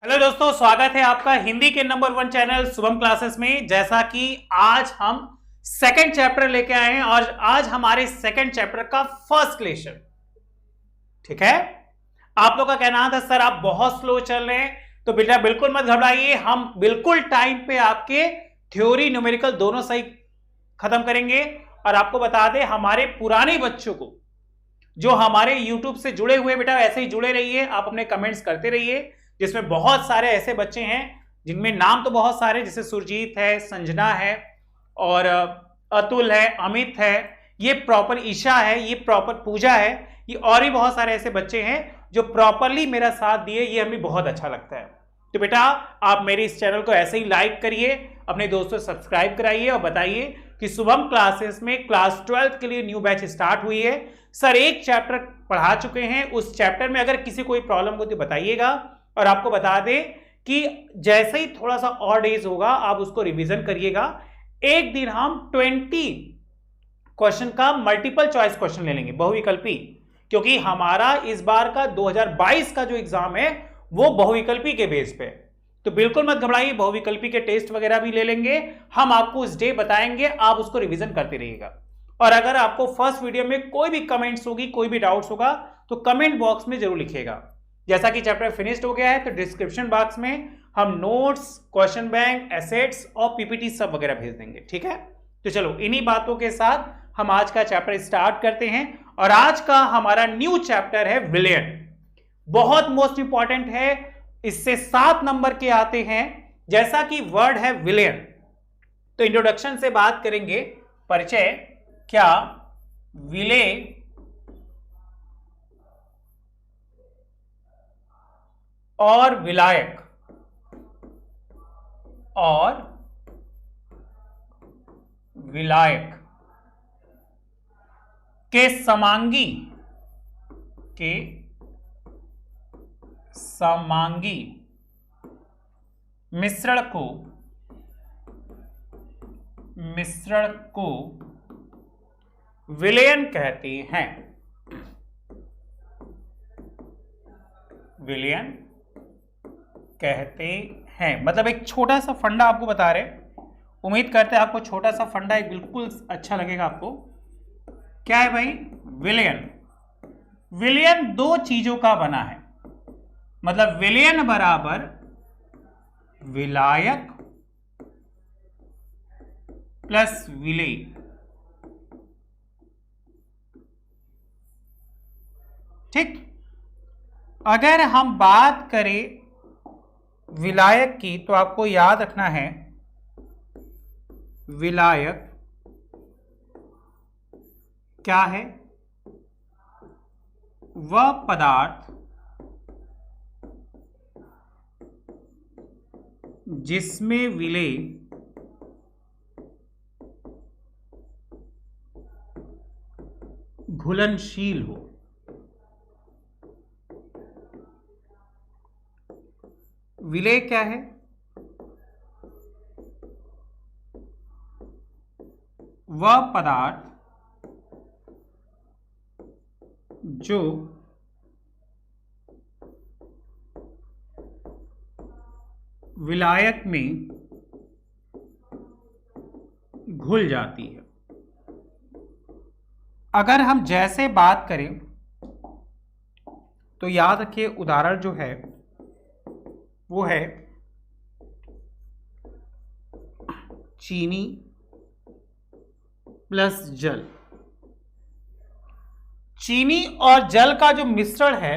Hello दोस्तों, स्वागत है आपका हिंदी के नंबर 1 चैनल शुभम क्लासेस में। जैसा कि आज हम सेकंड चैप्टर लेके आए हैं और आज हमारे सेकंड चैप्टर का फर्स्ट लेक्चर, ठीक है। आप लोग का कहना था सर आप बहुत स्लो चल रहे हैं, तो बेटा बिल्कुल मत घबराइए, हम बिल्कुल टाइम पे आपके थ्योरी न्यूमेरिकल दोनों सही खत्म करेंगे। और आपको बता दें, हमारे पुराने बच्चों को जो हमारे YouTube से जुड़े हुए, बेटा ऐसे ही जुड़े रहिए, आप अपने कमेंट्स करते रहिए, जिसमें बहुत सारे ऐसे बच्चे हैं जिनमें नाम तो बहुत सारे, जैसे सुरजीत है, संजना है और अतुल है, अमित है, ये प्रॉपर ईशा है, ये प्रॉपर पूजा है, ये और भी बहुत सारे ऐसे बच्चे हैं जो प्रॉपरली मेरा साथ दिए, ये हमें बहुत अच्छा लगता है। तो बेटा आप मेरे इस चैनल को ऐसे ही लाइक करिए, अपने दोस्तों से सब्सक्राइब कराइए और बताइए कि शुभम क्लासेस में क्लास 12 के लिए न्यू बैच स्टार्ट हुई है। सर एक चैप्टर पढ़ा चुके हैं, उस चैप्टर में अगर किसी कोई प्रॉब्लम हो तो बताइएगा। और आपको बता दें कि जैसे ही थोड़ा सा और डेज होगा आप उसको रिवीजन करिएगा। एक दिन हम 20 क्वेश्चन का मल्टीपल चॉइस क्वेश्चन ले लेंगे, बहुविकल्पी, क्योंकि हमारा इस बार का 2022 का जो एग्जाम है वो बहुविकल्पी के बेस पे। तो बिल्कुल मत घबराइए, बहुविकल्पी के टेस्ट वगैरह भी ले लेंगे, हम आपको उस डे बताएंगे, आप उसको रिवीजन करते रहिएगा। और अगर आपको फर्स्ट वीडियो में कोई भी कमेंट्स होगी, कोई भी डाउट्स होगा, तो कमेंट बॉक्स में जरूर लिखिएगा। जैसा कि चैप्टर फिनिश्ड हो गया है तो डिस्क्रिप्शन बॉक्स में हम नोट्स, क्वेश्चन बैंक, एसेट्स और पीपीटी सब वगैरह भेज देंगे, ठीक है। तो चलो इन्हीं बातों के साथ हम आज का चैप्टर स्टार्ट करते हैं। और आज का हमारा न्यू चैप्टर है विलियन, बहुत मोस्ट इंपॉर्टेंट है, इससे 7 नंबर के आते हैं। जैसा कि वर्ड है विलियन, तो इंट्रोडक्शन से बात करेंगे, परिचय क्या, विलेय और विलायक और विलायक के समांगी मिश्रण को विलयन कहते हैं। विलयन कहते हैं मतलब एक छोटा सा फंडा आपको बता रहे हैं, उम्मीद करते हैं आपको छोटा सा फंडा एक बिल्कुल अच्छा लगेगा आपको। क्या है भाई विलयन? विलयन दो चीजों का बना है, मतलब विलयन बराबर विलायक प्लस विलेय। ठीक, अगर हम बात करें विलायक की तो आपको याद रखना है, विलायक क्या है? वह पदार्थ जिसमें विलेय घुलनशील हो। विलेय क्या है? वह पदार्थ जो विलायक में घुल जाती है। अगर हम जैसे बात करें तो याद रखिए, उदाहरण जो है वो है चीनी प्लस जल। चीनी और जल का जो मिश्रण है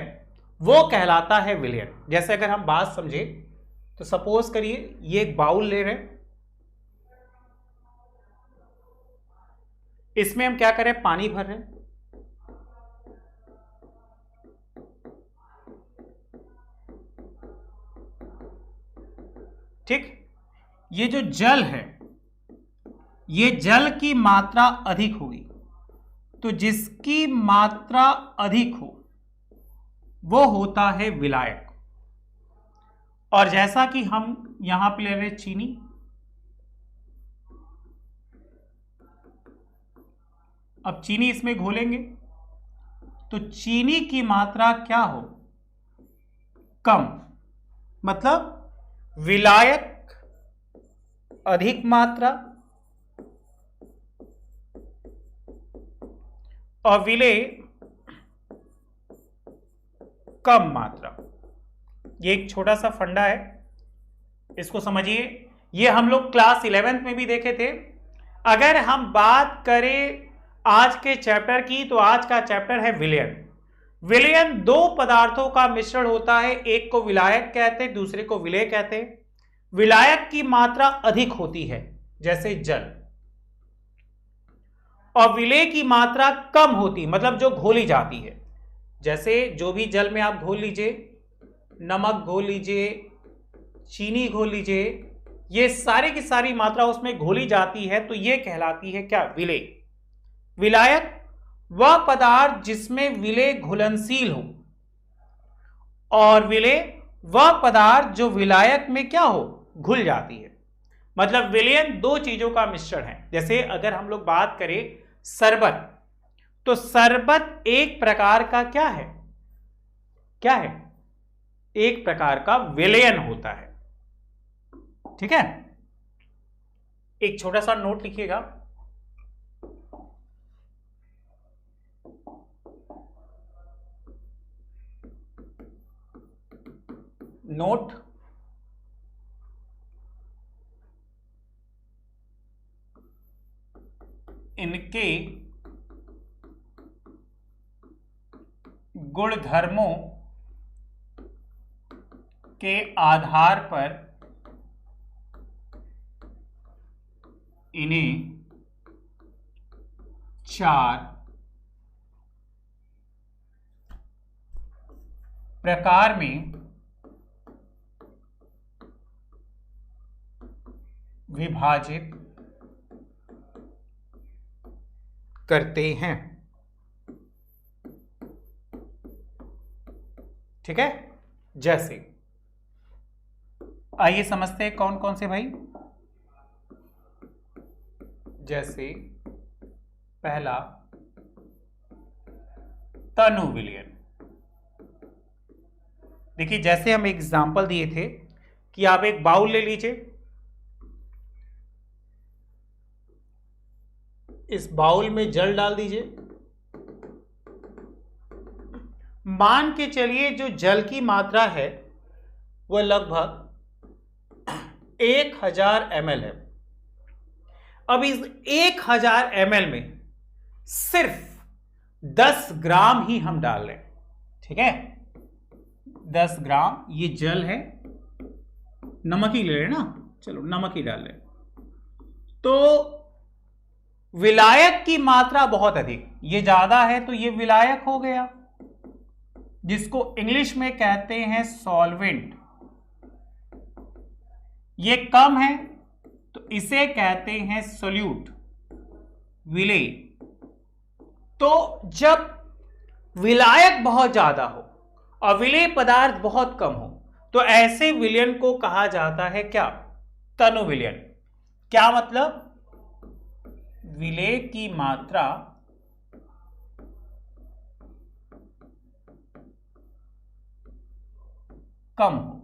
वो कहलाता है विलयन। जैसे अगर हम बात समझे तो सपोज करिए ये एक बाउल ले रहे हैं, इसमें हम क्या करें, पानी भर रहे हैं। ठीक, ये जो जल है, ये जल की मात्रा अधिक होगी, तो जिसकी मात्रा अधिक हो वो होता है विलायक। और जैसा कि हम यहां पे ले रहे चीनी, अब चीनी इसमें घोलेंगे तो चीनी की मात्रा क्या हो, कम, मतलब विलायक अधिक मात्रा और विलेय कम मात्रा। ये एक छोटा सा फंडा है, इसको समझिए। ये हम लोग क्लास 11th में भी देखे थे। अगर हम बात करें आज के चैप्टर की, तो आज का चैप्टर है विलयन। विलयन दो पदार्थों का मिश्रण होता है, एक को विलायक कहते हैं, दूसरे को विलेय कहते हैं। विलायक की मात्रा अधिक होती है जैसे जल, और विलेय की मात्रा कम होती, मतलब जो घोली जाती है। जैसे जो भी जल में आप घोल लीजिए, नमक घोल लीजिए, चीनी घोल लीजिए, ये सारी की सारी मात्रा उसमें घोली जाती है, तो ये कहलाती है क्या? विलेय। विलायक वह पदार्थ जिसमें विलेय घुलनशील हो, और विलेय वह पदार्थ जो विलायक में क्या हो? घुल जाती है। मतलब विलयन दो चीजों का मिश्रण है। जैसे अगर हम लोग बात करें शरबत, तो शरबत एक प्रकार का क्या है? क्या है? एक प्रकार का विलयन होता है। ठीक है, एक छोटा सा नोट लिखिएगा। नोट इनके गुणधर्मों के आधार पर इन्हें चार प्रकार में विभाजित करते हैं। ठीक है, जैसे आइए समझते हैं कौन कौन से भाई। जैसे पहला तनु विलयन। देखिए, जैसे हम एग्जाम्पल दिए थे कि आप एक बाउल ले लीजिए, इस बाउल में जल डाल दीजिए। मान के चलिए जो जल की मात्रा है वह लगभग 1000 ml है। अब इस 1000 ml में सिर्फ 10 ग्राम ही हम डाल रहे हैं। ठीक है, 10 ग्राम ये जल है, नमक ही ले रहे हैं ना, चलो नमक ही डाल रहे हैं। तो विलायक की मात्रा बहुत अधिक, ये ज्यादा है तो ये विलायक हो गया, जिसको इंग्लिश में कहते हैं सॉल्वेंट। ये कम है तो इसे कहते हैं सोल्यूट, विलेय। तो जब विलायक बहुत ज्यादा हो और विलेय पदार्थ बहुत कम हो, तो ऐसे विलयन को कहा जाता है क्या? तनु विलयन। क्या मतलब? विलेय की मात्रा कम हो।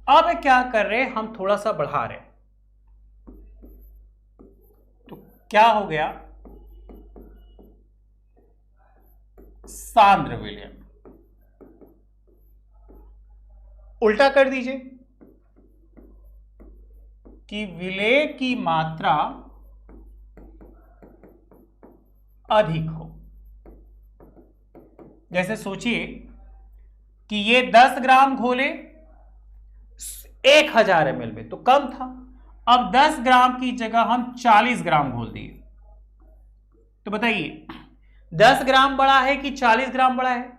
अब क्या कर रहे हैं हम? थोड़ा सा बढ़ा रहे हैं, तो क्या हो गया? सांद्र विलयन। उल्टा कर दीजिए कि विलेय की मात्रा अधिक हो। जैसे सोचिए कि ये 10 ग्राम घोले 1000 ml में, तो कम था। अब 10 ग्राम की जगह हम 40 ग्राम घोल दिए, तो बताइए 10 ग्राम बड़ा है कि 40 ग्राम बड़ा है?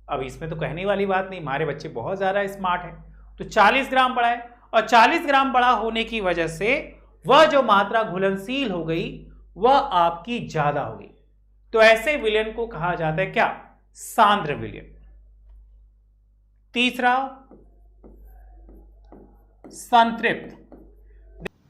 अब इसमें तो कहने वाली बात नहीं, हमारे बच्चे बहुत ज्यादा स्मार्ट हैं, तो 40 ग्राम बड़ा है। और 40 ग्राम बड़ा होने की वजह से वह जो मात्रा घुलनशील हो गई वह आपकी ज्यादा हो गई। तो ऐसे विलयन को कहा जाता है क्या? सांद्र विलयन। तीसरा संतृप्त।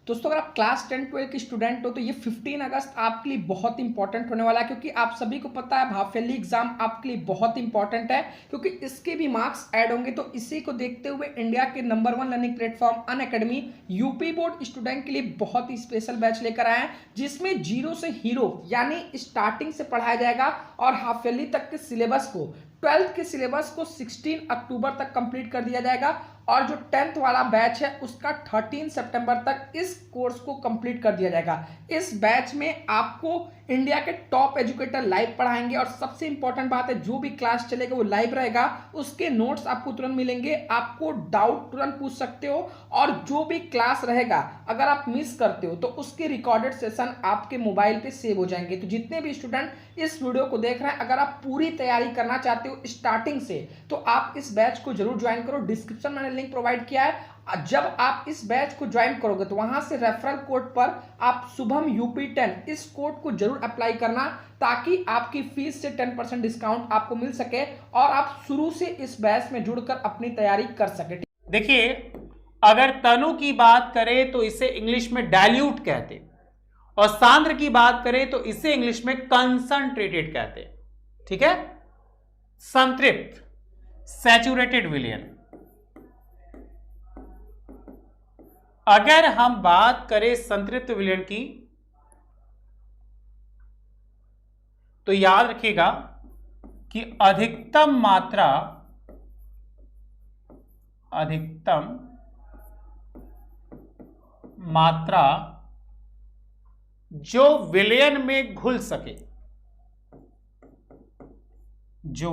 दोस्तों अगर आप क्लास 10-12 के स्टूडेंट हो तो ये 15 अगस्त आपके लिए बहुत इंपॉर्टेंट होने वाला है, क्योंकि आप सभी को पता है हाफ ईयरली एग्जाम आपके लिए बहुत इंपॉर्टेंट है, क्योंकि इसके भी मार्क्स ऐड होंगे। तो इसी को देखते हुए इंडिया के number 1 learning platform Unacademy UP board student के लिए बहुत ही स्पेशल बैच लेकर आए हैं, जिसमें जीरो से हीरो यानी स्टार्टिंग से पढ़ाया जाएगा और हाफ ईयरली तक के सिलेबस को 12th के सिलेबस को 16 अक्टूबर तक कंप्लीट कर दिया जाएगा और जो 10th वाला बैच है उसका 13 सितंबर तक इस कोर्स को कंप्लीट कर दिया जाएगा। इस बैच में आपको इंडिया के टॉप एजुकेटर लाइव पढ़ाएंगे और सबसे इंपॉर्टेंट बात है, जो भी क्लास चलेगा वो लाइव रहेगा, उसके नोट्स आपको तुरंत मिलेंगे, आपको डाउट तुरंत पूछ सकते हो और जो भी क्लास रहेगा अगर आप मिस करते हो तो उसके रिकॉर्डेड सेशन आपके मोबाइल पे सेव हो जाएंगे। तो जितने भी स्टूडेंट इस वीडियो को देख रहे हैं, अगर आप पूरी तैयारी करना चाहते हो स्टार्टिंग से तो आप इस बैच को जरूर ज्वाइन करो। डिस्क्रिप्शन में लिंक प्रोवाइड किया है, जब आप इस बैच को ज्वाइन करोगे तो वहां से रेफरल कोड पर आप शुभम UP10 इस कोड को जरूर अप्लाई करना, ताकि आपकी फीस से 10% डिस्काउंट आपको मिल सके और आप शुरू से इस बैच में जुड़कर अपनी तैयारी कर सके। देखिए, अगर तनु की बात करें तो इसे इंग्लिश में डाइल्यूट कहते और सांद्र की बात करें तो इसे इंग्लिश में कंसंट्रेटेड कहते। ठीक है, संतृप्त सैचुरेटेड विलियन। अगर हम बात करें संतृप्त विलियन की तो याद रखिएगा कि अधिकतम मात्रा जो विलयन में घुल सके, जो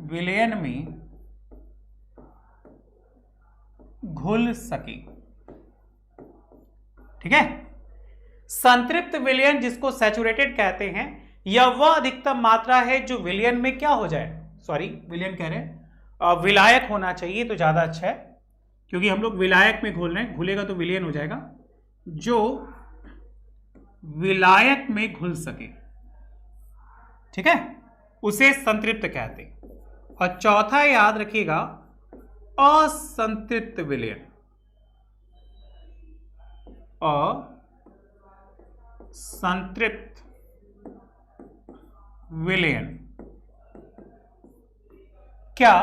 विलयन में घुल सके। ठीक है, संतृप्त विलयन जिसको सैचुरेटेड कहते हैं, यह वह अधिकतम मात्रा है जो विलयन में क्या हो जाए, सॉरी विलयन कह रहे हैं, विलायक होना चाहिए तो ज्यादा अच्छा है, क्योंकि हम लोग विलायक में घोल रहे हैं, घुलेगा तो विलयन हो जाएगा, जो विलायक में घुल सके। ठीक है, उसे संतृप्त कहते हैं। और चौथा याद रखिएगा असंतृप्त विलयन। असंतृप्त विलयन क्या?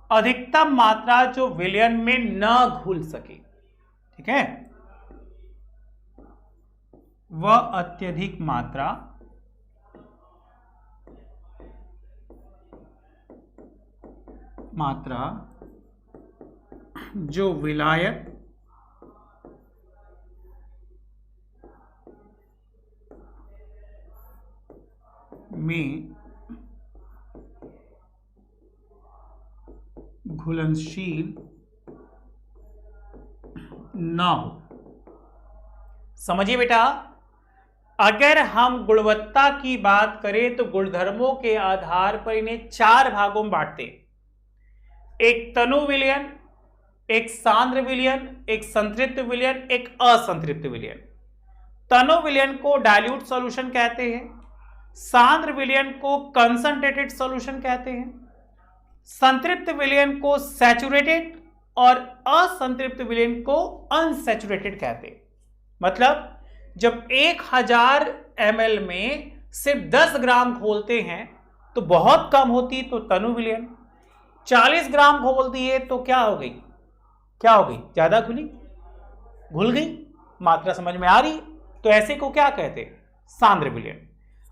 अधिकतम मात्रा जो विलयन में न घुल सके। ठीक है, वह अत्यधिक मात्रा जो विलायक में घुलनशील न हो। समझिए बेटा, अगर हम गुणवत्ता की बात करें तो गुणधर्मों के आधार पर इन्हें 4 भागों में बांटते हैं। एक तनु विलयन, एक सांद्र विलयन, एक संतृप्त विलयन, एक असंतृप्त विलयन। तनु विलयन को डाइल्यूट सॉल्यूशन कहते हैं, सांद्र विलयन को कंसंट्रेटेड सॉल्यूशन कहते हैं, संतृप्त विलयन को सैचुरेटेड और असंतृप्त विलयन को अनसैचुरेटेड कहते हैं। मतलब जब 1000 ml में सिर्फ 10 ग्राम घोलते हैं तो बहुत कम होती तो तनु विलयन, 40 ग्राम घोल दिए तो क्या हो गई, ज्यादा घुल गई। मात्रा समझ में आ रही? तो ऐसे को क्या कहते हैं? सांद्र विलयन।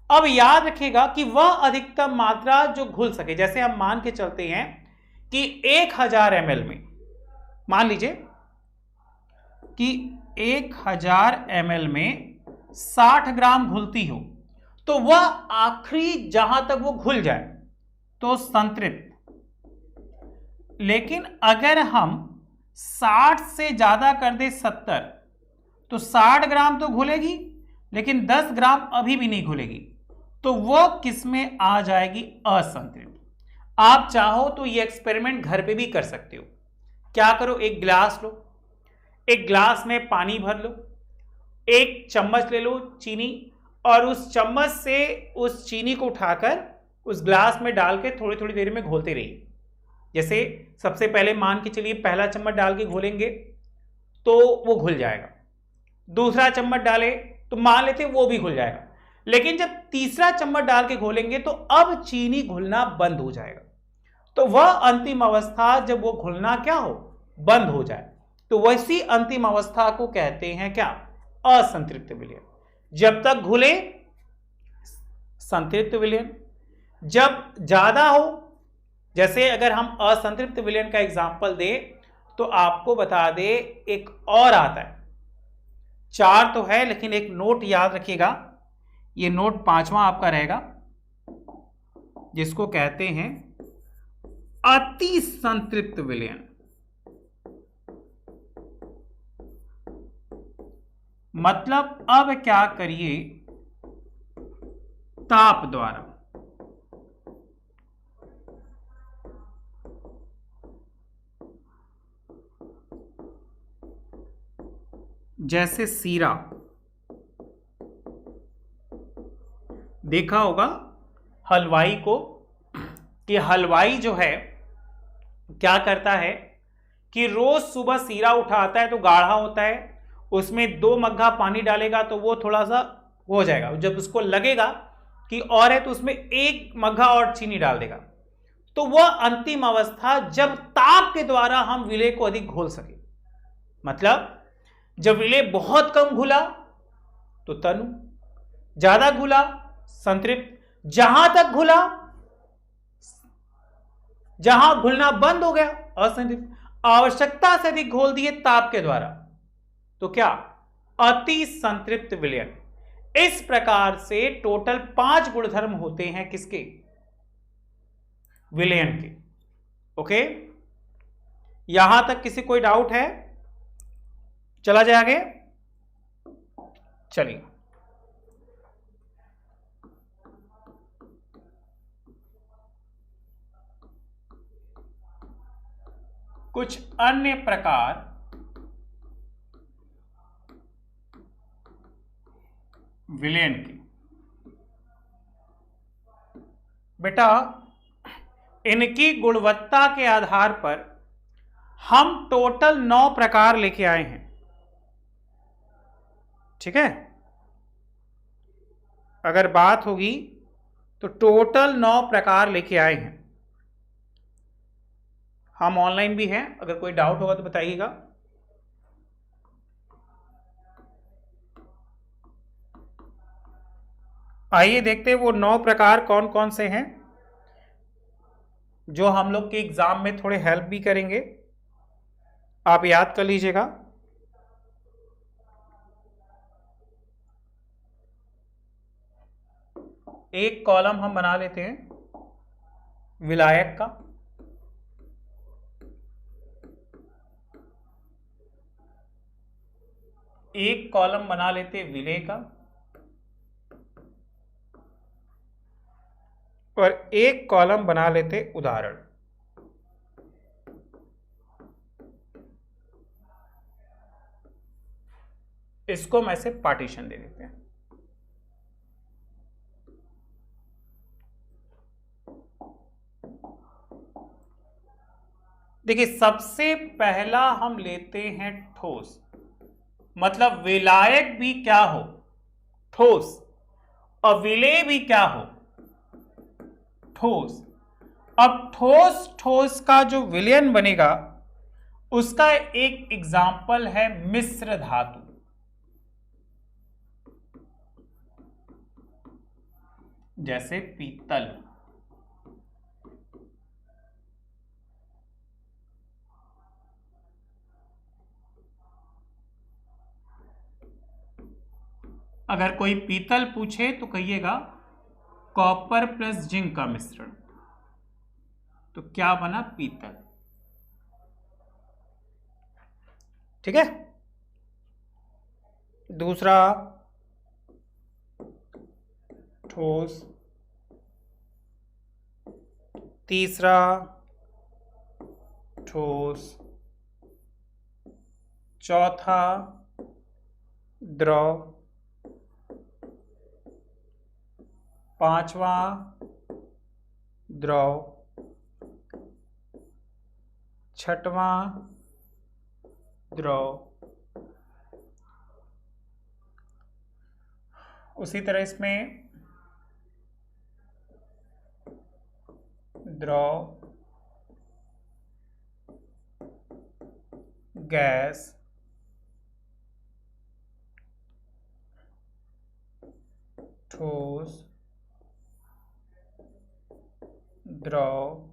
अब याद रखिएगा कि वह अधिकतम मात्रा जो घुल सके, जैसे हम मान के चलते हैं कि 1000 ml में, मान लीजिए कि 1000 ml में 60 ग्राम घुलती हो, तो वह आखिरी जहां तक वो घुल जाए तो संतृप्त। लेकिन अगर हम 60 से ज्यादा कर दे 70, तो 60 ग्राम तो घुलेगी लेकिन 10 ग्राम अभी भी नहीं घुलेगी, तो वह किस में आ जाएगी? असंतृप्त। आप चाहो तो ये एक्सपेरिमेंट घर पे भी कर सकते हो। क्या करो, एक गिलास लो, एक गिलास में पानी भर लो, एक चम्मच ले लो चीनी, और उस चम्मच से उस चीनी को उठाकर उस गिलास में डाल के थोड़ी थोड़ी देर में घोलते रहिए। जैसे सबसे पहले मान के चलिए पहला चम्मच डाल के घोलेंगे तो वो घुल जाएगा, दूसरा चम्मच डाले तो मान लेते वो भी घुल जाएगा, लेकिन जब तीसरा चम्मच डाल के घोलेंगे तो अब चीनी घुलना बंद हो जाएगा। तो वह अंतिम अवस्था जब वो घुलना क्या हो, बंद हो जाए, तो वैसी अंतिम अवस्था को कहते हैं क्या, असंतृप्त विलयन। जब तक घुले संतृप्त विलयन, जब ज्यादा हो, जैसे अगर हम असंतृप्त विलयन का एग्जांपल दें तो आपको बता दे एक और आता है, 4 तो है लेकिन एक नोट याद रखिएगा, ये नोट 5वां आपका रहेगा, जिसको कहते हैं अति संतृप्त विलयन। मतलब अब क्या करिए, ताप द्वारा जैसे सीरा देखा होगा हलवाई को, कि हलवाई जो है क्या करता है कि रोज सुबह सीरा उठाता है तो गाढ़ा होता है, उसमें 2 मग्घा पानी डालेगा तो वो थोड़ा सा हो जाएगा, जब उसको लगेगा कि और है तो उसमें 1 मग्घा और चीनी डाल देगा। तो वह अंतिम अवस्था जब ताप के द्वारा हम विलेय को अधिक घोल सके, मतलब जब विलेय बहुत कम घुला तो तनु, ज्यादा घुला संतृप्त, जहां तक घुला, जहां घुलना बंद हो गया असंतृप्त, आवश्यकता से अधिक घोल दिए ताप के द्वारा तो क्या, अति संतृप्त विलयन। इस प्रकार से टोटल 5 गुणधर्म होते हैं किसके, विलयन के। ओके, यहां तक किसी कोई डाउट है, चला जाए आगे, चलिए। कुछ अन्य प्रकार विलयन की। बेटा इनकी गुणवत्ता के आधार पर हम टोटल 9 प्रकार लेके आए हैं, ठीक है। अगर बात होगी तो टोटल 9 प्रकार लेके आए हैं, हम ऑनलाइन भी हैं, अगर कोई डाउट होगा तो बताइएगा। आइए देखते हैं वो 9 प्रकार कौन कौन से हैं, जो हम लोग के एग्जाम में थोड़े हेल्प भी करेंगे, आप याद कर लीजिएगा। एक कॉलम हम बना लेते हैं विलायक का, एक कॉलम बना लेते विलेय का, और एक कॉलम बना लेते उदाहरण। इसको मैं से पार्टीशन दे देते हैं। देखिए सबसे पहला हम लेते हैं ठोस, मतलब विलायक भी क्या हो, ठोस, और विलेय भी क्या हो, ठोस। अब ठोस का जो विलयन बनेगा उसका एक एग्जाम्पल है मिश्र धातु, जैसे पीतल। अगर कोई पीतल पूछे तो कहिएगा कॉपर प्लस जिंक का मिश्रण, तो क्या बना, पीतल। ठीक है। दूसरा ठोस, तीसरा ठोस, चौथा द्रव, पांचवा द्रव, छठवां द्रव। उसी तरह इसमें द्रव, गैस, ठोस, द्रव,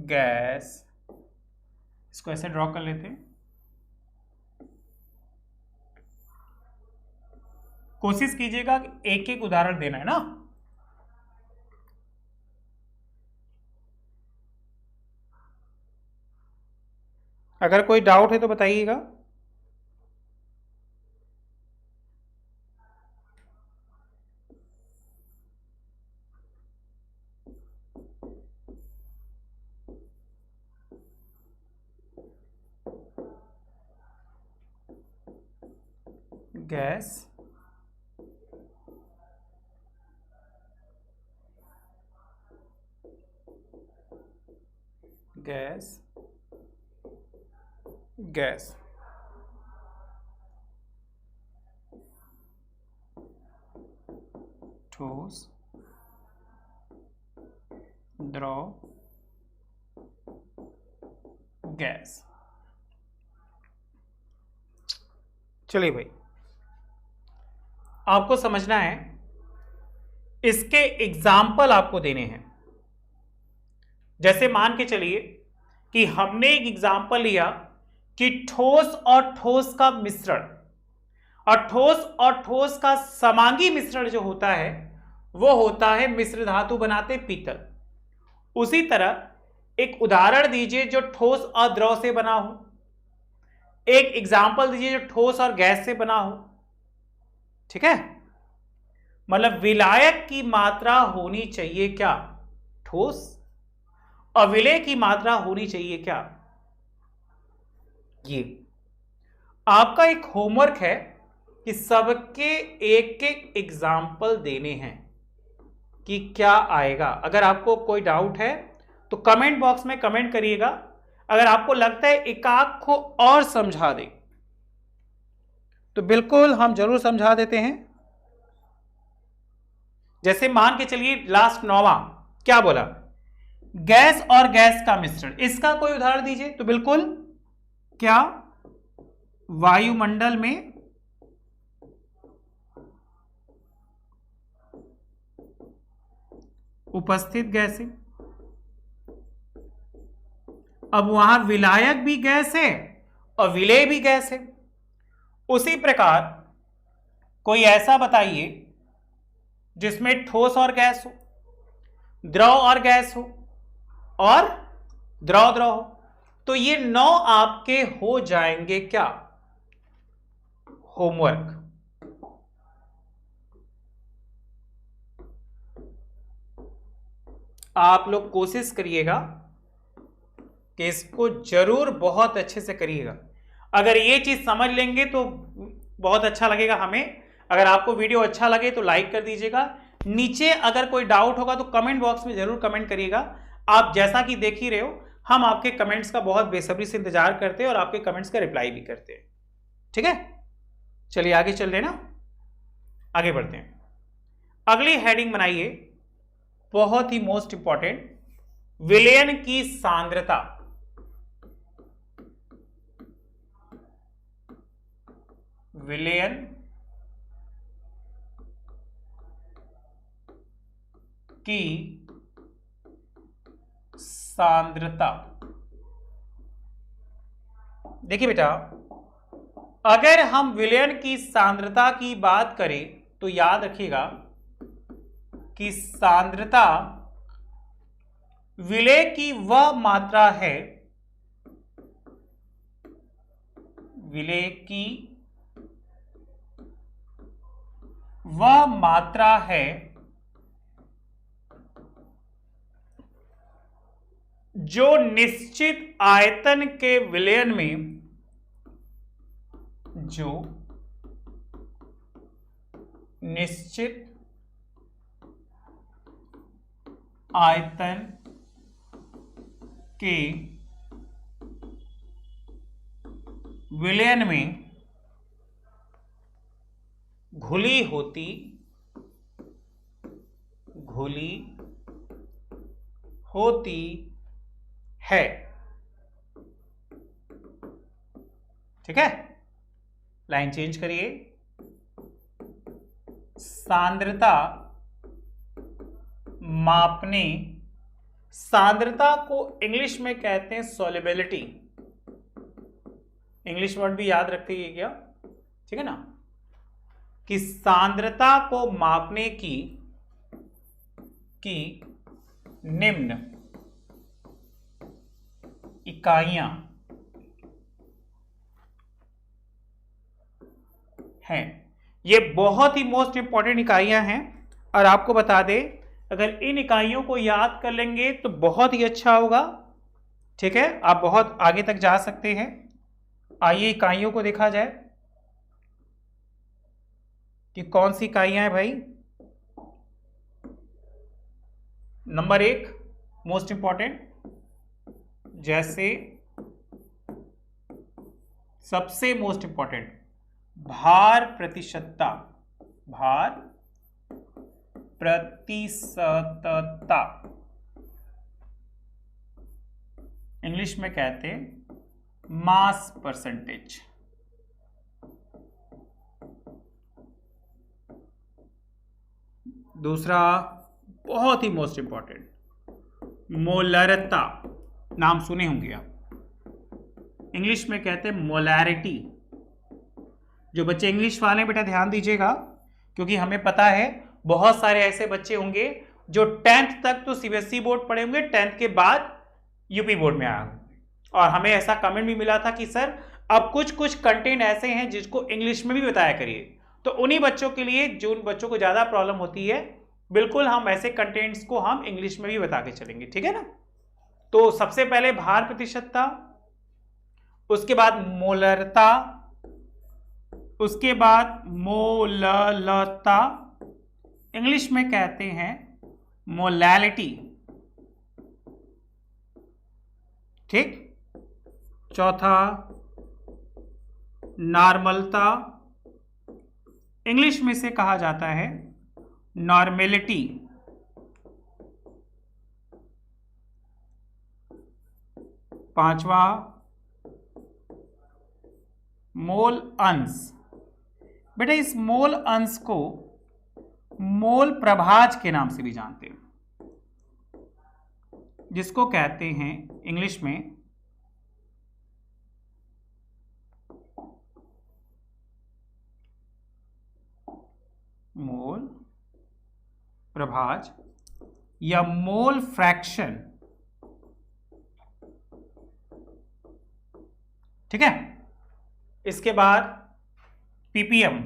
गैस। इसको ऐसे ड्रॉ कर लेते हैं। कोशिश कीजिएगा कि एक एक उदाहरण देना है ना। अगर कोई डाउट है तो बताइएगा। Gas, gas, gas. ठोस, द्रव, गैस। चलिए भाई, आपको समझना है, इसके एग्जाम्पल आपको देने हैं। जैसे मान के चलिए कि हमने एक एग्जाम्पल लिया कि ठोस और ठोस का मिश्रण, और ठोस और ठोस का समांगी मिश्रण जो होता है वो होता है मिश्र धातु बनाते पीतल। उसी तरह एक उदाहरण दीजिए जो ठोस और द्रव से बना हो, एक एग्जाम्पल दीजिए जो ठोस और गैस से बना हो। ठीक है, मतलब विलायक की मात्रा होनी चाहिए क्या? ठोस। और विलेय की मात्रा होनी चाहिए क्या? ये आपका एक होमवर्क है कि सबके एक एक एग्जाम्पल देने हैं कि क्या आएगा। अगर आपको कोई डाउट है तो कमेंट बॉक्स में कमेंट करिएगा। अगर आपको लगता है एकाक को और समझा दे तो बिल्कुल हम जरूर समझा देते हैं। जैसे मान के चलिए लास्ट 9वां क्या बोला, गैस और गैस का मिश्रण, इसका कोई उदाहरण दीजिए। तो बिल्कुल, क्या वायुमंडल में उपस्थित गैसें, अब वहां विलायक भी गैस है और विलेय भी गैस है। उसी प्रकार कोई ऐसा बताइए जिसमें ठोस और गैस हो, द्रव और गैस हो और द्रव द्रव हो। तो ये 9 आपके हो जाएंगे क्या? होमवर्क। आप लोग कोशिश करिएगा कि इसको जरूर बहुत अच्छे से करिएगा। अगर ये चीज समझ लेंगे तो बहुत अच्छा लगेगा हमें। अगर आपको वीडियो अच्छा लगे तो लाइक कर दीजिएगा। नीचे अगर कोई डाउट होगा तो कमेंट बॉक्स में जरूर कमेंट करिएगा। आप जैसा कि देख ही रहे हो, हम आपके कमेंट्स का बहुत बेसब्री से इंतजार करते हैं और आपके कमेंट्स का रिप्लाई भी करते हैं। ठीक है, चलिए आगे चल रहे ना, आगे बढ़ते हैं। अगली हेडिंग बनाइए, बहुत ही मोस्ट इंपॉर्टेंट, विलयन की सांद्रता। विलयन की सांद्रता। देखिए बेटा, अगर हम विलयन की सांद्रता की बात करें तो याद रखिएगा कि सांद्रता विलेय की वह मात्रा है, विलेय की वह मात्रा है जो निश्चित आयतन के विलयन में, जो निश्चित आयतन के विलयन में घुली होती है। ठीक है, लाइन चेंज करिए। सांद्रता मापने, सांद्रता को इंग्लिश में कहते हैं सॉल्युबिलिटी। इंग्लिश वर्ड भी याद रखिए क्या, ठीक है ना, कि सांद्रता को मापने की निम्न इकाइयां हैं। ये बहुत ही मोस्ट इंपॉर्टेंट इकाइयां हैं, और आपको बता दें, अगर इन इकाइयों को याद कर लेंगे तो बहुत ही अच्छा होगा। ठीक है, आप बहुत आगे तक जा सकते हैं। आइए इकाइयों को देखा जाए कि कौन सी इकाइयां हैं भाई। नंबर 1 मोस्ट इंपॉर्टेंट, जैसे सबसे मोस्ट इंपॉर्टेंट भार प्रतिशतता। इंग्लिश में कहते हैं मास परसेंटेज। दूसरा बहुत ही मोस्ट इंपॉर्टेंट, मोलरता। नाम सुने होंगे आप, इंग्लिश में कहते हैं मोलैरिटी। जो बच्चे इंग्लिश वाले बेटा ध्यान दीजिएगा, क्योंकि हमें पता है बहुत सारे ऐसे बच्चे होंगे जो 10th तक तो सीबीएसई बोर्ड पढ़े होंगे, 10th के बाद यूपी बोर्ड में आए होंगे, और हमें ऐसा कमेंट भी मिला था कि सर अब कुछ कंटेंट ऐसे हैं जिसको इंग्लिश में भी बताया करिए। तो उन्हीं बच्चों के लिए, जो उन बच्चों को ज्यादा प्रॉब्लम होती है, बिल्कुल हम ऐसे कंटेंट्स को हम इंग्लिश में भी बता के चलेंगे। ठीक है ना, तो सबसे पहले भार प्रतिशतता, उसके बाद मोलरता, उसके बाद मोललता, इंग्लिश में कहते हैं मोलैलिटी। ठीक, चौथा नॉर्मलता, इंग्लिश में से कहा जाता है नॉर्मेलिटी। पांचवा मोल अंश। बेटा इस मोल अंश को मोल प्रभाज के नाम से भी जानते हैं, जिसको कहते हैं इंग्लिश में मोल प्रभाज या मोल फ्रैक्शन। ठीक है, इसके बाद पीपीएम,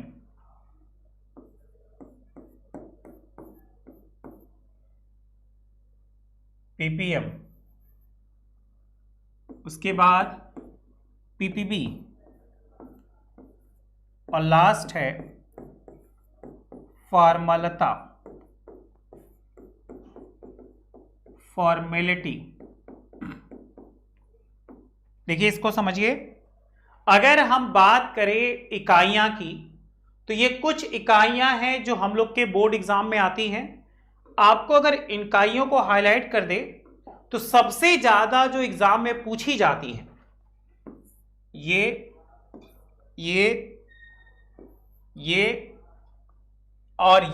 उसके बाद पीपीबी, और लास्ट है फॉर्मलता, फॉर्मेलिटी। देखिए इसको समझिए, अगर हम बात करें इकाइयां की, तो ये कुछ इकाइयां हैं जो हम लोग के बोर्ड एग्जाम में आती हैं। आपको अगर इन इकाइयों को हाईलाइट कर दे तो सबसे ज्यादा जो एग्जाम में पूछी जाती है, ये और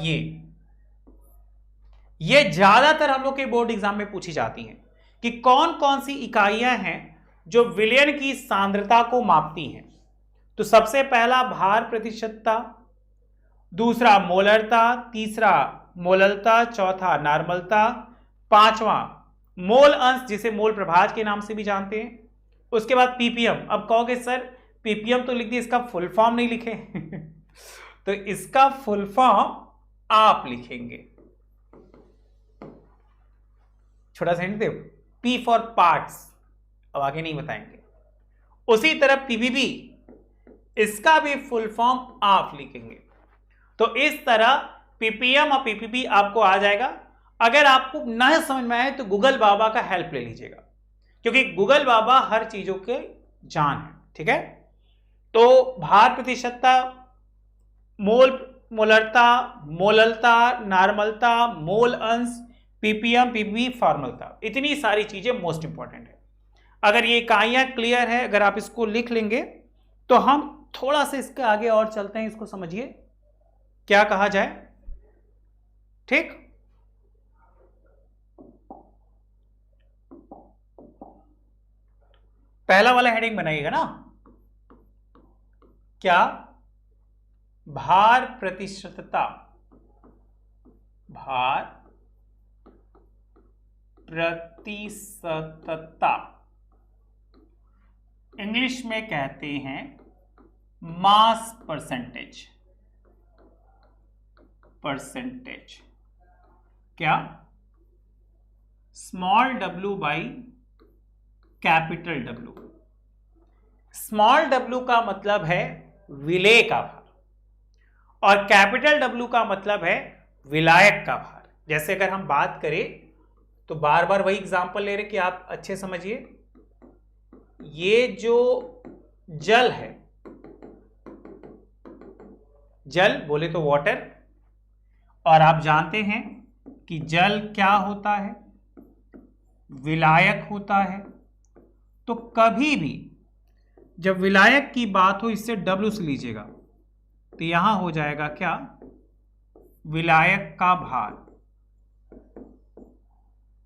ये ज्यादातर हम लोग के बोर्ड एग्जाम में पूछी जाती हैं कि कौन कौन सी इकाइयां हैं जो विलयन की सांद्रता को मापती हैं। तो सबसे पहला भार प्रतिशतता, दूसरा मोलरता, तीसरा मोललता, चौथा नॉर्मलता, पांचवा मोल अंश जिसे मोल प्रभाज के नाम से भी जानते हैं, उसके बाद पीपीएम। अब कहोगे सर पीपीएम तो लिख दिए, इसका फुल फॉर्म नहीं लिखे तो इसका फुल फॉर्म आप लिखेंगे, छोटा सा hint they, P for parts, अब आगे नहीं बताएंगे। उसी तरह पीपीबी, इसका भी फुल फॉर्म आप लिखेंगे। तो इस तरह पीपीएम और पीपीबी आपको आ जाएगा। अगर आपको न समझ में आए तो गूगल बाबा का हेल्प ले लीजिएगा, क्योंकि गूगल बाबा हर चीजों के जान है। ठीक है, तो भार प्रतिशतता, मोल मोलरता, मोललता, नार्मलता, मोल अंश, पीपीएम, पीपी फॉर्मलता, इतनी सारी चीजें मोस्ट इंपॉर्टेंट है। अगर ये इकाइयां क्लियर है, अगर आप इसको लिख लेंगे तो हम थोड़ा सा इसके आगे और चलते हैं, इसको समझिए क्या कहा जाए। ठीक, पहला वाला हेडिंग बनाइएगा ना, क्या? भार प्रतिशतता, भार प्रतिशतता इंग्लिश में कहते हैं मास परसेंटेज। परसेंटेज क्या? Small w by capital W। Small w का मतलब है विलेय का भार और कैपिटल W का मतलब है विलायक का भार। जैसे अगर हम बात करें तो बार बार वही एग्जांपल ले रहे कि आप अच्छे समझिए। ये जो जल है, जल बोले तो वाटर, और आप जानते हैं कि जल क्या होता है? विलायक होता है। तो कभी भी जब विलायक की बात हो इससे W से लीजिएगा, तो यहां हो जाएगा क्या? विलायक का भार।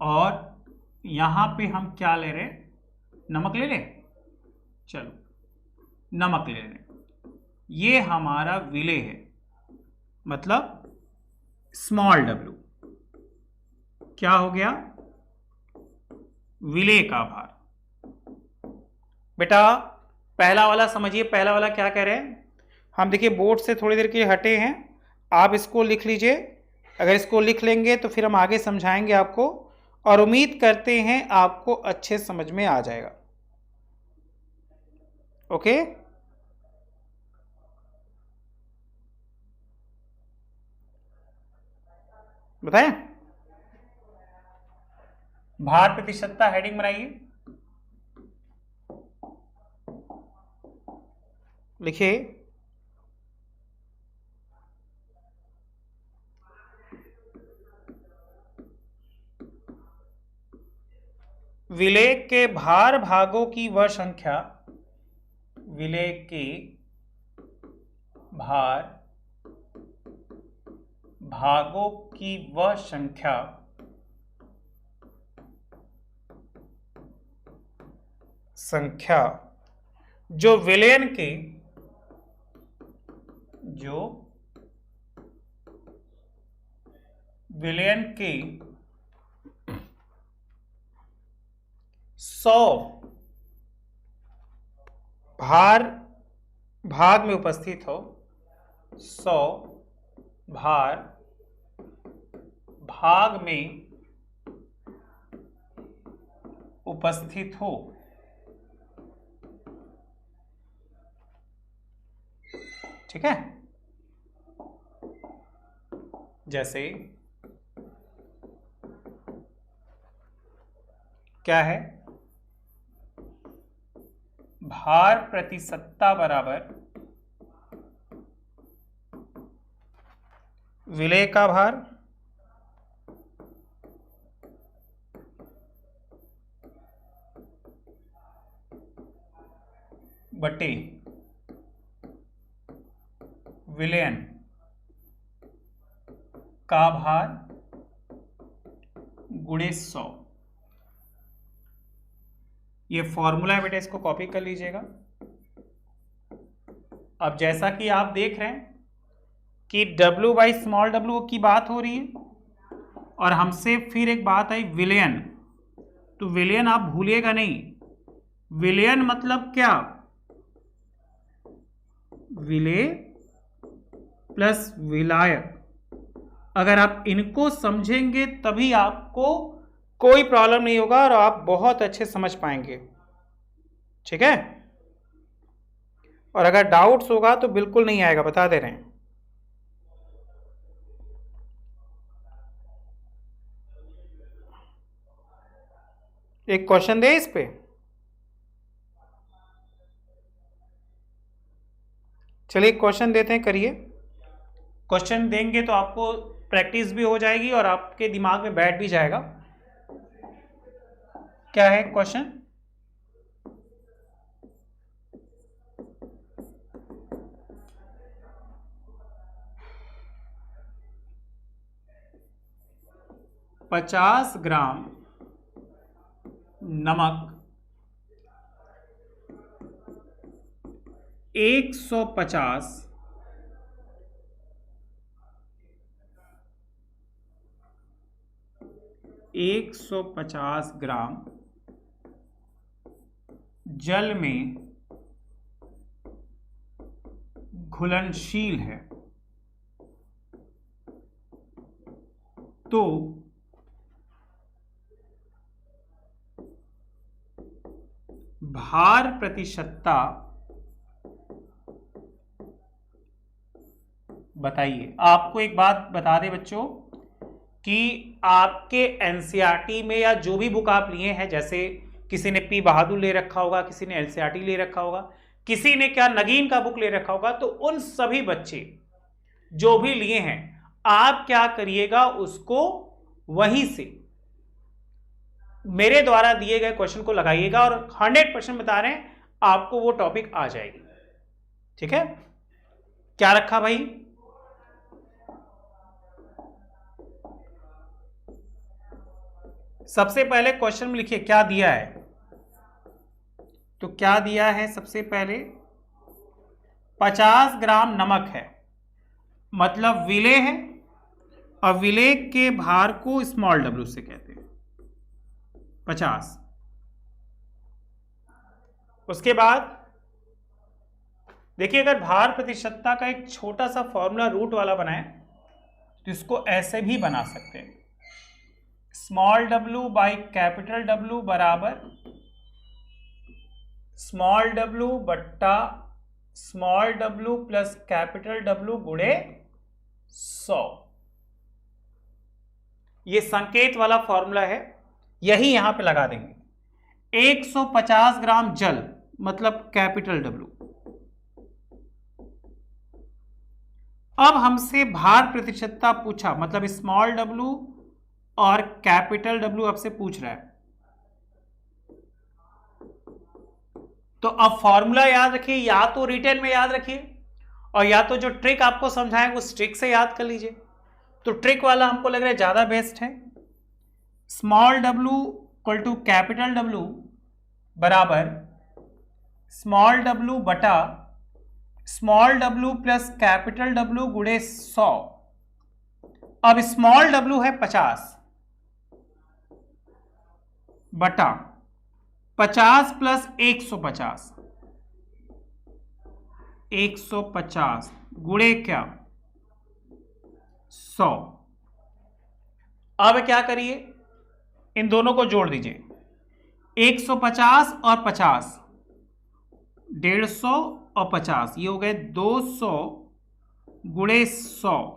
और यहां पे हम क्या ले रहे हैं? नमक ले लें, चलो नमक ले लें। ये हमारा विलेय है, मतलब स्मॉल w। क्या हो गया? विलेय का भार। बेटा पहला वाला समझिए, पहला वाला क्या कह रहे हैं हम? देखिए बोर्ड से थोड़ी देर के लिए हटे हैं, आप इसको लिख लीजिए। अगर इसको लिख लेंगे तो फिर हम आगे समझाएंगे आपको, और उम्मीद करते हैं आपको अच्छे समझ में आ जाएगा। ओके, बताएं। भार प्रतिशतता हेडिंग बनाइए, लिखिए विलेय के भार भागों की वह संख्या, विलेय के भार भागों की वह संख्या जो विलयन के 100 भाग में उपस्थित हो, 100 भाग में उपस्थित हो। ठीक है, जैसे क्या है? भार प्रतिशतता बराबर विलेय का भार बटे विलयन का भार गुणे 100। ये फॉर्मूला है बेटा, इसको कॉपी कर लीजिएगा। अब जैसा कि आप देख रहे हैं कि W बाई स्मॉल w की बात हो रही है, और हमसे फिर एक बात आई विलयन। तो विलयन आप भूलिएगा नहीं, विलयन मतलब क्या? विलेय प्लस विलायक। अगर आप इनको समझेंगे तभी आपको कोई प्रॉब्लम नहीं होगा और आप बहुत अच्छे समझ पाएंगे। ठीक है, और अगर डाउट्स होगा तो बिल्कुल नहीं आएगा, बता दे रहे हैं। एक क्वेश्चन दे इस पे। चलिए क्वेश्चन देते हैं, करिए। क्वेश्चन देंगे तो आपको प्रैक्टिस भी हो जाएगी और आपके दिमाग में बैठ भी जाएगा। क्या है क्वेश्चन? पचास ग्राम नमक 150 ग्राम जल में घुलनशील है, तो भार प्रतिशतता बताइए। आपको एक बात बता दें बच्चों कि आपके एनसीईआरटी में या जो भी बुक आप लिए हैं, जैसे किसी ने पी बहादुर ले रखा होगा, किसी ने एनसीईआरटी ले रखा होगा, किसी ने क्या नगीन का बुक ले रखा होगा, तो उन सभी बच्चे जो भी लिए हैं, आप क्या करिएगा, उसको वहीं से मेरे द्वारा दिए गए क्वेश्चन को लगाइएगा और 100% बता रहे हैं आपको वो टॉपिक आ जाएगी। ठीक है, क्या रखा भाई? सबसे पहले क्वेश्चन में लिखिए क्या दिया है। तो क्या दिया है? सबसे पहले 50 ग्राम नमक है, मतलब विलेय है, और विलेय के भार को स्मॉल w से कहते हैं 50। उसके बाद देखिए, अगर भार प्रतिशतता का एक छोटा सा फॉर्मूला रूट वाला बनाए तो इसको ऐसे भी बना सकते हैं, small w by capital W बराबर स्मॉल w बट्टा small w plus capital W गुणे 100। ये संकेत वाला फॉर्मूला है, यही यहां पे लगा देंगे। 150 ग्राम जल मतलब कैपिटल W। अब हमसे भार प्रतिशतता पूछा, मतलब स्मॉल w और कैपिटल W आपसे पूछ रहा है, तो अब फॉर्मूला याद रखिए, या तो रिटेन में याद रखिए और या तो जो ट्रिक आपको समझाएंगे उस ट्रिक से याद कर लीजिए। तो ट्रिक वाला हमको लग रहा है ज्यादा बेस्ट है। Small w equal to capital W बराबर स्मॉल w बटा small w plus capital W गुणे 100। अब स्मॉल w है 50 बटा 50 प्लस 150, 150 गुणे क्या 100। अब क्या करिए, इन दोनों को जोड़ दीजिए, 150 और 50, 150 और 50, ये हो गए 200 गुणे 100।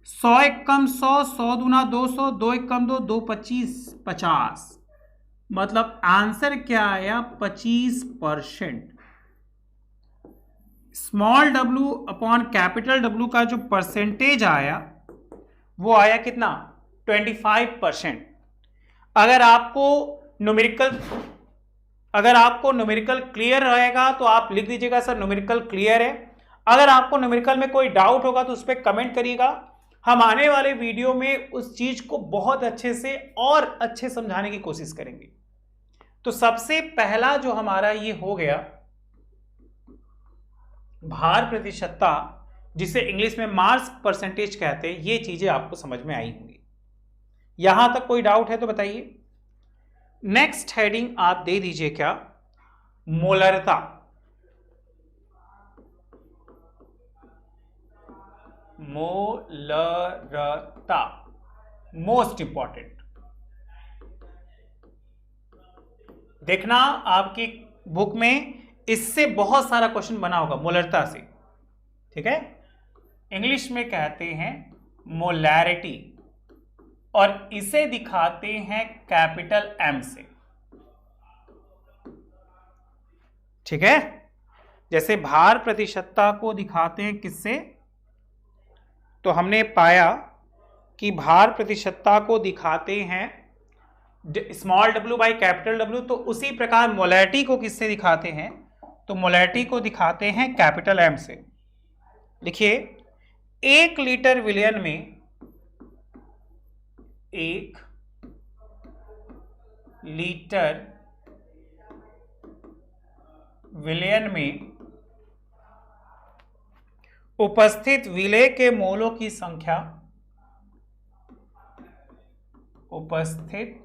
100 एक कम 100, 100 दूना 200, 2 एक कम 2, 2 25, 50। मतलब आंसर क्या आया? 25%। Small w upon capital W का जो परसेंटेज आया वो आया कितना? 25%। अगर आपको न्यूमेरिकल क्लियर रहेगा तो आप लिख दीजिएगा सर न्यूमेरिकल क्लियर है। अगर आपको न्यूमेरिकल में कोई डाउट होगा तो उस पर कमेंट करिएगा। हम आने वाले वीडियो में उस चीज को बहुत अच्छे से और अच्छे समझाने की कोशिश करेंगे। तो सबसे पहला जो हमारा ये हो गया भार प्रतिशतता, जिसे इंग्लिश में मास परसेंटेज कहते हैं, ये चीजें आपको समझ में आई होंगी। यहां तक कोई डाउट है तो बताइए। नेक्स्ट हेडिंग आप दे दीजिए क्या? मोलरता। मोलरता मोस्ट इंपॉर्टेंट। देखना आपकी बुक में इससे बहुत सारा क्वेश्चन बना होगा मोलरता से। ठीक है, इंग्लिश में कहते हैं मोलैरिटी और इसे दिखाते हैं कैपिटल M से। ठीक है। जैसे भार प्रतिशतता को दिखाते हैं किससे, तो हमने पाया कि भार प्रतिशतता को दिखाते हैं small w by capital W, तो उसी प्रकार मोलैरिटी को किससे दिखाते हैं, तो मोलैरिटी को दिखाते हैं कैपिटल M से। लिखिए 1 लीटर विलयन में 1 लीटर विलयन में उपस्थित विलेय के मोलों की संख्या, उपस्थित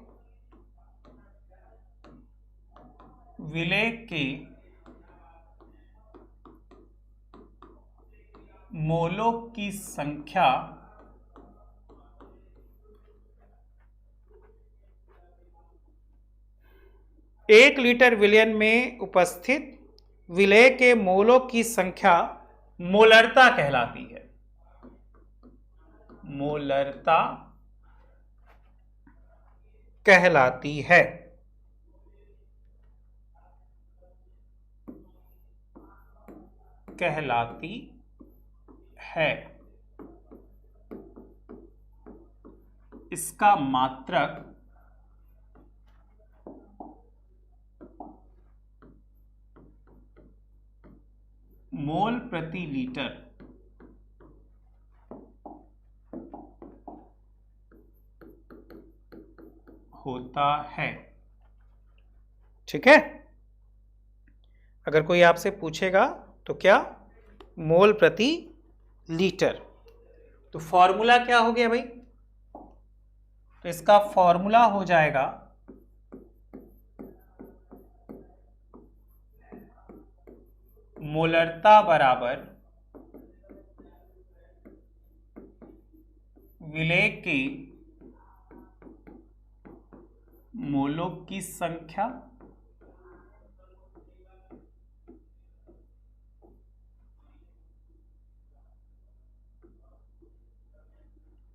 विलेय के मोलों की संख्या एक लीटर विलयन में उपस्थित विलेय के मोलों की संख्या मोलरता कहलाती है। मोलरता कहलाती है। कहलाती है। इसका मात्रक मोल प्रति लीटर होता है। ठीक है। अगर कोई आपसे पूछेगा तो क्या, मोल प्रति लीटर। तो फॉर्मूला क्या हो गया भाई, तो इसका फॉर्मूला हो जाएगा मोलरता बराबर विलेय के मोलों की संख्या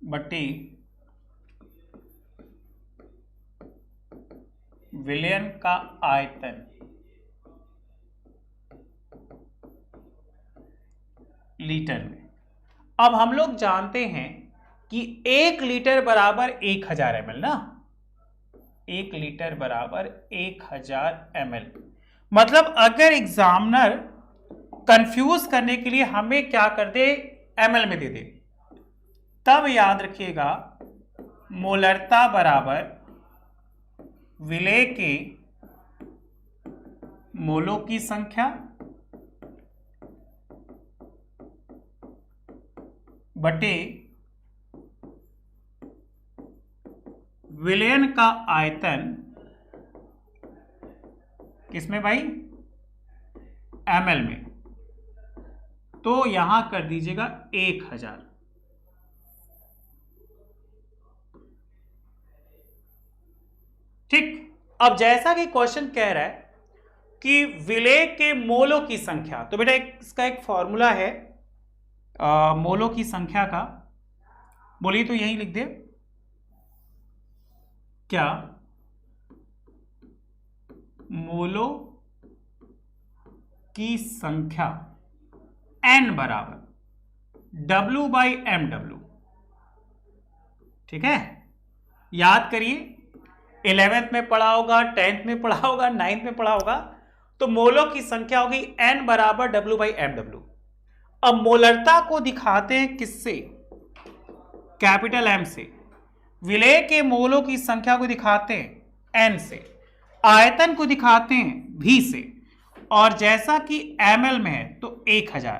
बटे विलयन का आयतन लीटर में। अब हम लोग जानते हैं कि 1 लीटर बराबर 1000 ml ना, 1 लीटर बराबर 1000 ml। मतलब अगर एग्जामिनर कंफ्यूज करने के लिए हमें क्या कर दे, ml में दे दे, तब याद रखिएगा मोलरता बराबर विलेय के मोलों की संख्या बटे विलयन का आयतन, किसमें भाई, ml में। तो यहां कर दीजिएगा 1000। ठीक। अब जैसा कि क्वेश्चन कह रहा है कि विलेय के मोलों की संख्या, तो बेटा इसका एक फॉर्मूला है मोलों की संख्या का, बोलिए तो यही लिख दे, क्या मोलों की संख्या n बराबर W बाई mw। ठीक है। याद करिए 11th में पढ़ा होगा, 10th में पढ़ा होगा, 9th में पढ़ा होगा, तो मोलों की संख्या होगी n बराबर W बाई mw। अब मोलरता को दिखाते हैं किससे, कैपिटल M से। विलेय के मोलों की संख्या को दिखाते हैं n से। आयतन को दिखाते हैं V से। और जैसा कि ml में है तो 1000।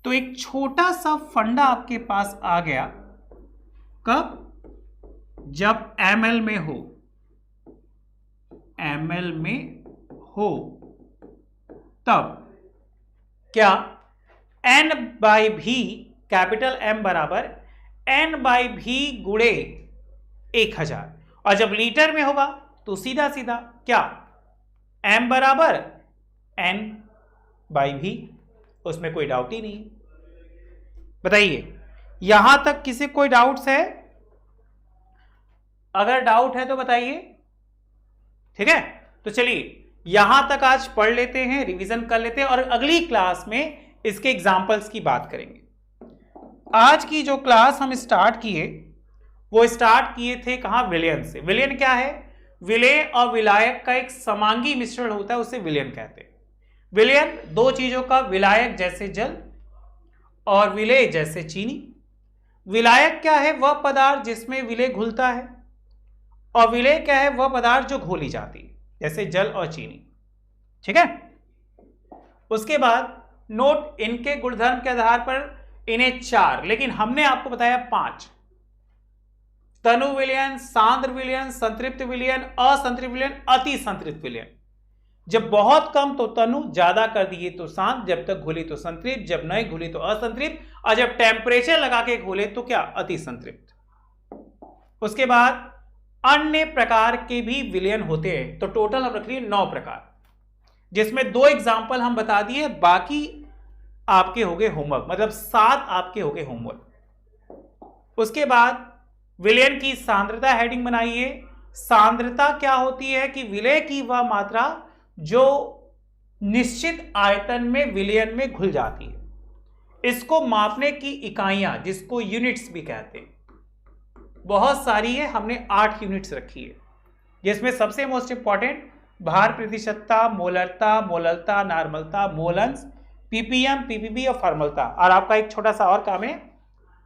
तो एक छोटा सा फंडा आपके पास आ गया, कब, जब ml में हो, ml में हो तब क्या, n बाई भी, कैपिटल M बराबर n बाई भी गुणे 1000। और जब लीटर में होगा तो सीधा सीधा क्या, m बराबर n बाई भी, उसमें कोई डाउट ही नहीं। बताइए यहां तक किसी कोई डाउट्स है, अगर डाउट है तो बताइए। ठीक है। तो चलिए यहां तक आज पढ़ लेते हैं, रिवीजन कर लेते हैं और अगली क्लास में इसके एग्जाम्पल्स की बात करेंगे। आज की जो क्लास हम स्टार्ट किए वो स्टार्ट किए थे कहां? विलयन से। विलयन क्या है? विलेय और विलायक का एक समांगी मिश्रण होता है, उसे विलयन कहते हैं। विलयन दो चीजों का, विलायक जैसे जल और विलेय जैसे चीनी। विलायक क्या है? वह पदार्थ जिसमें विलेय घुलता है, और विलेय क्या है? वह पदार्थ जो घोली जाती है, जैसे जल और चीनी। ठीक है। उसके बाद नोट, इनके गुणधर्म के आधार पर इन्हें 4, लेकिन हमने आपको बताया 5। तनु विलयन, सांद्र विलयन, संतृप्त विलयन, असंतृप्त विलयन, अति संतृप्त विलयन। जब बहुत कम तो तनु, ज्यादा कर दिए तो सांद्र, जब तक घुली तो संतृप्त, जब नहीं घुली तो असंतृप्त, और जब टेम्परेचर लगा के घोले तो क्या? अति संतृप्त। उसके बाद अन्य प्रकार के भी विलयन होते हैं, तो टोटल हम रख लिए 9 प्रकार, जिसमें 2 एग्जाम्पल हम बता दिए, बाकी आपके हो गए होमवर्क, मतलब 7 आपके हो गए होमवर्क। उसके बाद विलयन की सांद्रता हेडिंग बनाइए। सांद्रता क्या होती है? कि विलय की वह मात्रा जो निश्चित आयतन में विलयन में घुल जाती है। इसको मापने की इकाइयां, जिसको यूनिट्स भी कहते हैं, बहुत सारी है, हमने 8 यूनिट्स रखी है, जिसमें सबसे मोस्ट इंपॉर्टेंट भार प्रतिशतता, मोलरता, मोललता, नॉर्मलता, मोलंस, पीपीएम, पीपीबी और फॉर्मलता। और आपका एक छोटा सा और काम है,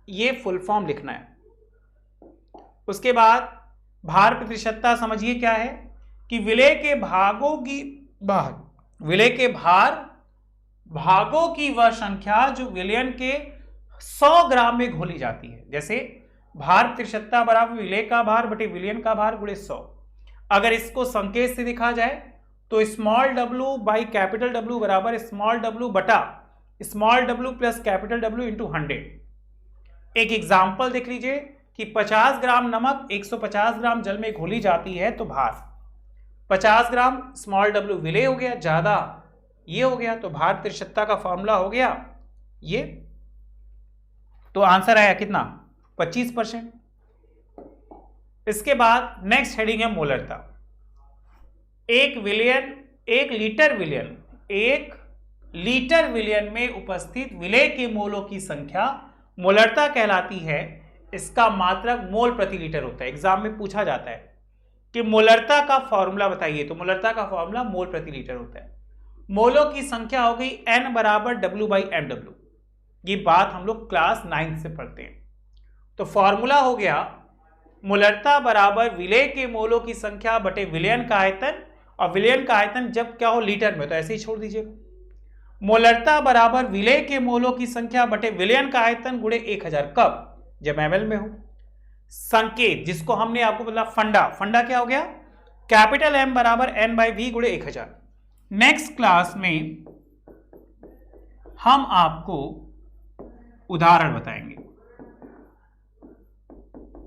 ये फुल फॉर्म लिखना है। उसके बाद भार प्रतिशतता समझिए क्या है? कि विलय के भागों की वह संख्या जो विलयन के 100 ग्राम में घोली जाती है। जैसे भार प्रतिशतता बराबर विलय का भार बटे विलयन का भार गुणे 100। अगर इसको संकेत से लिखा जाए तो small w by capital W बराबर स्मॉल w बटा small w plus capital W into 100। एक एग्जाम्पल देख लीजिए कि 50 ग्राम नमक 150 ग्राम जल में घोली जाती है, तो भार 50 ग्राम स्मॉल w विलय हो गया, ज्यादा ये हो गया, तो भार प्रतिशतता का फॉर्मूला हो गया ये। तो आंसर आया कितना? 25%। इसके बाद नेक्स्ट हेडिंग है मोलरता। एक लीटर विलयन में उपस्थित विलय के मोलों की संख्या मोलरता कहलाती है। इसका मात्रक मोल प्रति लीटर होता है। एग्जाम में पूछा जाता है कि मोलरता का फॉर्मूला बताइए, तो मोलरता का फॉर्मूला मोल प्रति लीटर होता है। मोलों की संख्या हो गई N बराबर W बाई MW। ये बात हम लोग क्लास 9 से पढ़ते हैं। तो फॉर्मूला हो गया मोलरता बराबर विलय के मोलों की संख्या बटे विलयन का आयतन, और विलयन का आयतन जब क्या हो? लीटर में, तो ऐसे ही छोड़ दीजिए। मोलरता बराबर विलय के मोलों की संख्या बटे विलयन का आयतन गुणे 1000। कब? जब ml में हो। संकेत, जिसको हमने आपको बोला फंडा क्या हो गया? कैपिटल M बराबर N बाई V गुणे 1000। नेक्स्ट क्लास में हम आपको उदाहरण बताएंगे,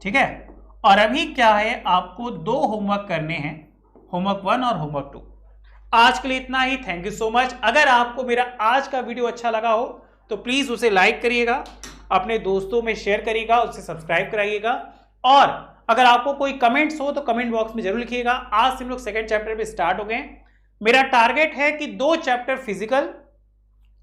ठीक है। और अभी क्या है, आपको 2 होमवर्क करने हैं, होमवर्क 1 और होमवर्क 2। आज के लिए इतना ही। Thank you so much. अगर आपको मेरा आज का वीडियो अच्छा लगा हो तो प्लीज उसे लाइक करिएगा, अपने दोस्तों में शेयर करिएगा, उसे सब्सक्राइब कराइएगा, और अगर आपको कोई कमेंट्स हो तो कमेंट बॉक्स में जरूर लिखिएगा। आज से हम लोग 2nd चैप्टर पे स्टार्ट हो गए। मेरा टारगेट है कि 2 चैप्टर फिजिकल,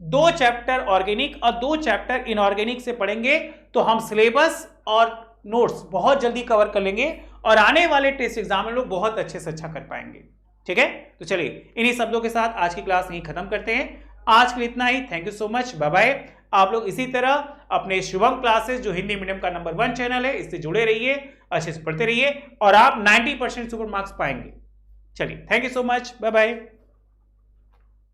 2 चैप्टर ऑर्गेनिक और 2 चैप्टर इनऑर्गेनिक से पढ़ेंगे, तो हम सिलेबस और नोट्स बहुत जल्दी कवर कर लेंगे और आने वाले टेस्ट एग्जाम में लोग बहुत अच्छे से अच्छा कर पाएंगे। ठीक है, तो चलिए इन्हीं शब्दों के साथ आज की क्लास यहीं खत्म करते हैं। आज के लिए इतना ही। Thank you so much, bye bye. आप लोग इसी तरह अपने शुभम क्लासेस जो हिंदी मीडियम का नंबर 1 चैनल है, इससे जुड़े रहिए, अच्छे से पढ़ते रहिए और आप 90% सुपर मार्क्स पाएंगे। चलिए, thank you so much, bye bye.